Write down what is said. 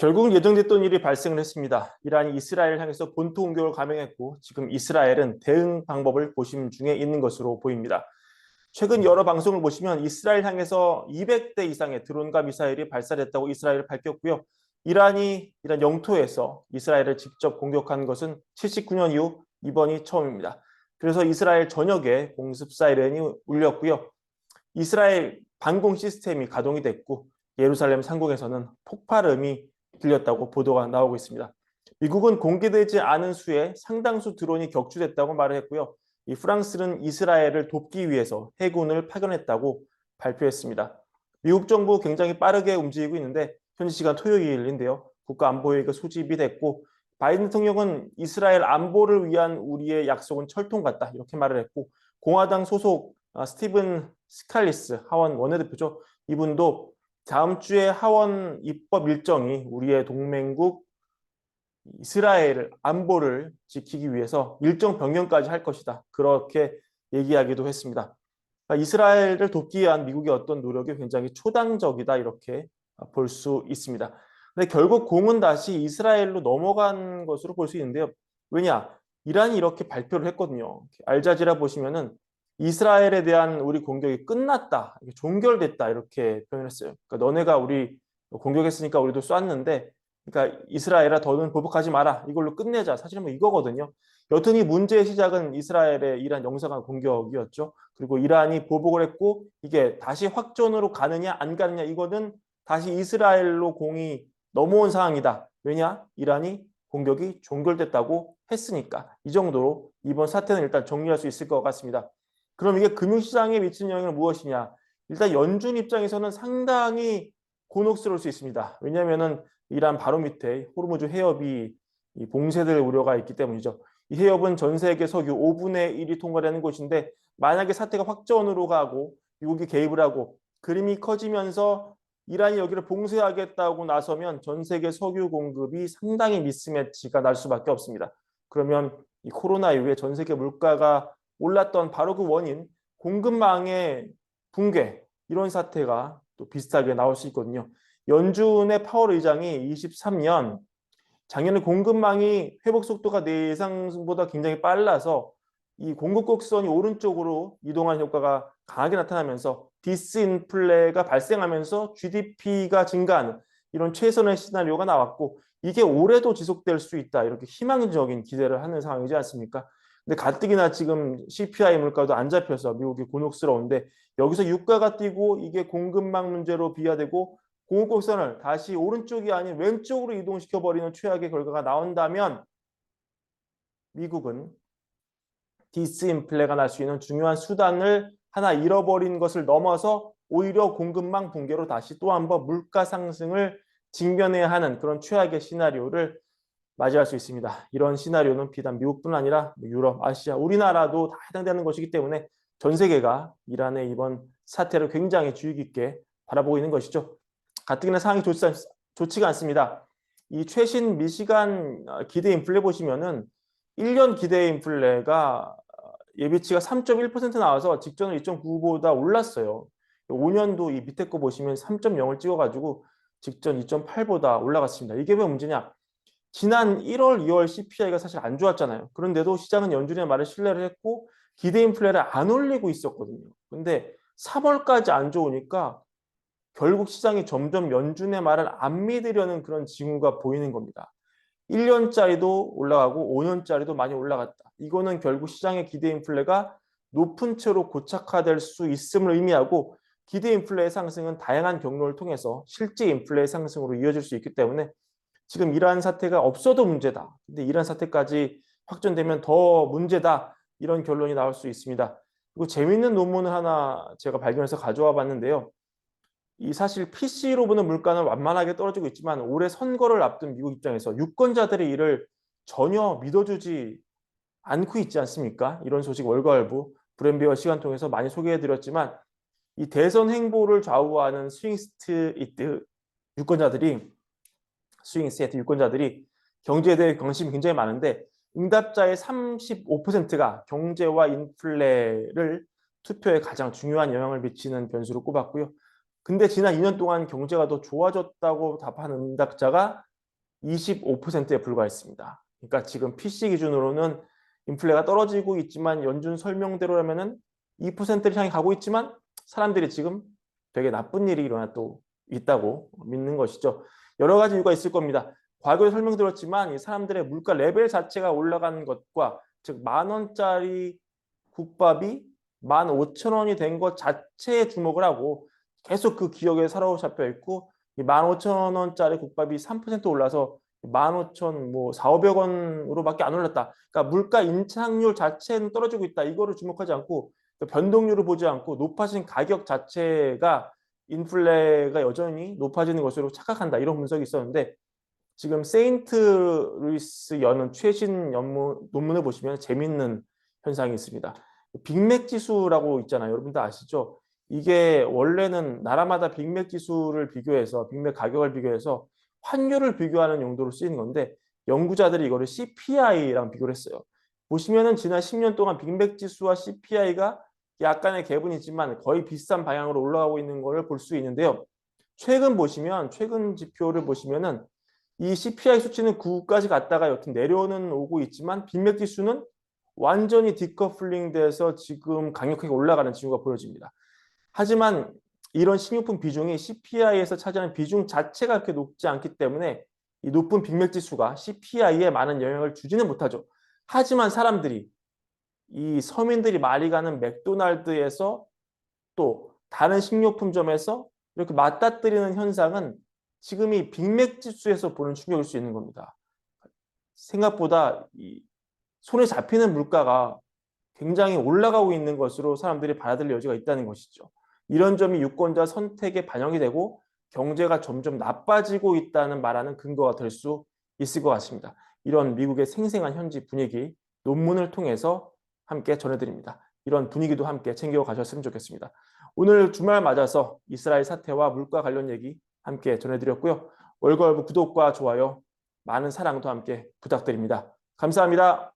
결국은 예정됐던 일이 발생을 했습니다. 이란이 이스라엘을 향해서 본토 공격을 감행했고 지금 이스라엘은 대응 방법을 고심 중에 있는 것으로 보입니다. 최근 여러 방송을 보시면 이스라엘 향해서 200대 이상의 드론과 미사일이 발사됐다고 이스라엘이 밝혔고요. 이란이 이란 영토에서 이스라엘을 직접 공격한 것은 79년 이후 이번이 처음입니다. 그래서 이스라엘 전역에 공습 사이렌이 울렸고요. 이스라엘 방공 시스템이 가동이 됐고 예루살렘 상공에서는 폭발음이 들렸다고 보도가 나오고 있습니다. 미국은 공개되지 않은 수의 상당수 드론이 격추됐다고 말을 했고요. 이 프랑스는 이스라엘을 돕기 위해서 해군을 파견했다고 발표했습니다. 미국 정부 굉장히 빠르게 움직이고 있는데 현지 시간 토요일인데요. 국가안보회의가 소집이 됐고 바이든 대통령은 이스라엘 안보를 위한 우리의 약속은 철통 같다 이렇게 말을 했고 공화당 소속 스티븐 스칼리스 하원 원내대표죠. 이분도 다음 주에 하원 입법 일정이 우리의 동맹국 이스라엘 안보를 지키기 위해서 일정 변경까지 할 것이다. 그렇게 얘기하기도 했습니다. 그러니까 이스라엘을 돕기 위한 미국의 어떤 노력이 굉장히 초당적이다 이렇게 볼 수 있습니다. 근데 결국 공은 다시 이스라엘로 넘어간 것으로 볼 수 있는데요. 왜냐? 이란이 이렇게 발표를 했거든요. 알자지라 보시면은 이스라엘에 대한 우리 공격이 끝났다, 종결됐다 이렇게 표현했어요. 그러니까 너네가 우리 공격했으니까 우리도 쐈는데, 그러니까 이스라엘아 더는 보복하지 마라. 이걸로 끝내자. 사실은 뭐 이거거든요. 여튼 이 문제의 시작은 이스라엘의 이란 영사관 공격이었죠. 그리고 이란이 보복을 했고 이게 다시 확전으로 가느냐 안 가느냐 이거는 다시 이스라엘로 공이 넘어온 상황이다. 왜냐? 이란이 공격이 종결됐다고 했으니까. 이 정도로 이번 사태는 일단 정리할 수 있을 것 같습니다. 그럼 이게 금융시장에 미치는 영향은 무엇이냐? 일단 연준 입장에서는 상당히 곤혹스러울 수 있습니다. 왜냐하면 이란 바로 밑에 호르무즈 해협이 봉쇄될 우려가 있기 때문이죠. 이 해협은 전 세계 석유 5분의 1이 통과되는 곳인데 만약에 사태가 확전으로 가고 미국이 개입을 하고 그림이 커지면서 이란이 여기를 봉쇄하겠다고 나서면 전 세계 석유 공급이 상당히 미스매치가 날 수밖에 없습니다. 그러면 이 코로나 이후에 전 세계 물가가 올랐던 바로 그 원인, 공급망의 붕괴, 이런 사태가 또 비슷하게 나올 수 있거든요. 연준의 파월 의장이 23년 작년에 공급망이 회복 속도가 내 예상보다 굉장히 빨라서 이 공급 곡선이 오른쪽으로 이동한 효과가 강하게 나타나면서 디스인플레가 발생하면서 GDP가 증가하는 이런 최선의 시나리오가 나왔고 이게 올해도 지속될 수 있다 이렇게 희망적인 기대를 하는 상황이지 않습니까? 근데 가뜩이나 지금 CPI 물가도 안 잡혀서 미국이 곤혹스러운데 여기서 유가가 뛰고 이게 공급망 문제로 비화되고 공급곡선을 다시 오른쪽이 아닌 왼쪽으로 이동시켜버리는 최악의 결과가 나온다면 미국은 디스인플레가 날 수 있는 중요한 수단을 하나 잃어버린 것을 넘어서 오히려 공급망 붕괴로 다시 또 한 번 물가 상승을 직면해야 하는 그런 최악의 시나리오를 맞이할 수 있습니다. 이런 시나리오는 비단 미국뿐 아니라 유럽, 아시아, 우리나라도 다 해당되는 것이기 때문에 전 세계가 이란의 이번 사태를 굉장히 주의 깊게 바라보고 있는 것이죠. 가뜩이나 상황이 좋지가 않습니다. 이 최신 미시간 기대 인플레 보시면은 1년 기대 인플레가 예비치가 3.1% 나와서 직전을 2.9보다 올랐어요. 5년도 이 밑에 거 보시면 3.0을 찍어가지고 직전 2.8보다 올라갔습니다. 이게 왜 문제냐? 지난 1월, 2월 CPI가 사실 안 좋았잖아요. 그런데도 시장은 연준의 말을 신뢰를 했고 기대 인플레를 안 올리고 있었거든요. 근데 3월까지 안 좋으니까 결국 시장이 점점 연준의 말을 안 믿으려는 그런 징후가 보이는 겁니다. 1년짜리도 올라가고 5년짜리도 많이 올라갔다. 이거는 결국 시장의 기대 인플레가 높은 채로 고착화될 수 있음을 의미하고 기대 인플레의 상승은 다양한 경로를 통해서 실제 인플레의 상승으로 이어질 수 있기 때문에 지금 이러한 사태가 없어도 문제다. 근데 이러한 사태까지 확전되면 더 문제다. 이런 결론이 나올 수 있습니다. 그리고 재미있는 논문을 하나 제가 발견해서 가져와 봤는데요. 이 사실 PC로 보는 물가는 완만하게 떨어지고 있지만 올해 선거를 앞둔 미국 입장에서 유권자들의 이를 전혀 믿어주지 않고 있지 않습니까? 이런 소식 월가을부 브랜비어 시간 통해서 많이 소개해드렸지만 이 대선 행보를 좌우하는 스윙 스테이트 유권자들이 경제에 대해 관심이 굉장히 많은데 응답자의 35%가 경제와 인플레를 투표에 가장 중요한 영향을 미치는 변수로 꼽았고요. 근데 지난 2년 동안 경제가 더 좋아졌다고 답한 응답자가 25%에 불과했습니다. 그러니까 지금 PC 기준으로는 인플레가 떨어지고 있지만 연준 설명대로라면은 2%를 향해 가고 있지만 사람들이 지금 되게 나쁜 일이 일어나고 있다고 믿는 것이죠. 여러 가지 이유가 있을 겁니다. 과거에 설명드렸지만 이 사람들의 물가 레벨 자체가 올라간 것과 즉 10,000원짜리 국밥이 15,000원이 된 것 자체에 주목을 하고 계속 그 기억에 사로잡혀 있고 이 15,000원짜리 국밥이 3% 올라서 15,000, 뭐 4,500원으로밖에 안 올랐다. 그러니까 물가 인상률 자체는 떨어지고 있다. 이거를 주목하지 않고 변동률을 보지 않고 높아진 가격 자체가 인플레가 여전히 높아지는 것으로 착각한다. 이런 분석이 있었는데 지금 세인트 루이스 여는 최신 논문을 보시면 재밌는 현상이 있습니다. 빅맥 지수라고 있잖아요. 여러분들 아시죠? 이게 원래는 나라마다 빅맥 지수를 비교해서 빅맥 가격을 비교해서 환율을 비교하는 용도로 쓰이는 건데 연구자들이 이거를 CPI랑 비교를 했어요. 보시면은 지난 10년 동안 빅맥 지수와 CPI가 약간의 갭은 있지만 거의 비슷한 방향으로 올라가고 있는 것을 볼 수 있는데요. 최근 지표를 보시면은 이 CPI 수치는 9까지 갔다가 여튼 내려오는 오고 있지만 빅맥 지수는 완전히 디커플링 돼서 지금 강력하게 올라가는 징후가 보여집니다. 하지만 이런 식료품 비중이 CPI에서 차지하는 비중 자체가 그렇게 높지 않기 때문에 이 높은 빅맥 지수가 CPI에 많은 영향을 주지는 못하죠. 하지만 사람들이 이 서민들이 많이 가는 맥도날드에서 또 다른 식료품점에서 이렇게 맞닥뜨리는 현상은 지금 이 빅맥 지수에서 보는 충격일 수 있는 겁니다. 생각보다 이 손에 잡히는 물가가 굉장히 올라가고 있는 것으로 사람들이 받아들일 여지가 있다는 것이죠. 이런 점이 유권자 선택에 반영이 되고 경제가 점점 나빠지고 있다는 말하는 근거가 될 수 있을 것 같습니다. 이런 미국의 생생한 현지 분위기 논문을 통해서 함께 전해드립니다. 이런 분위기도 함께 챙겨가셨으면 좋겠습니다. 오늘 주말 맞아서 이스라엘 사태와 물가 관련 얘기 함께 전해드렸고요. 월걸부 구독과 좋아요, 많은 사랑도 함께 부탁드립니다. 감사합니다.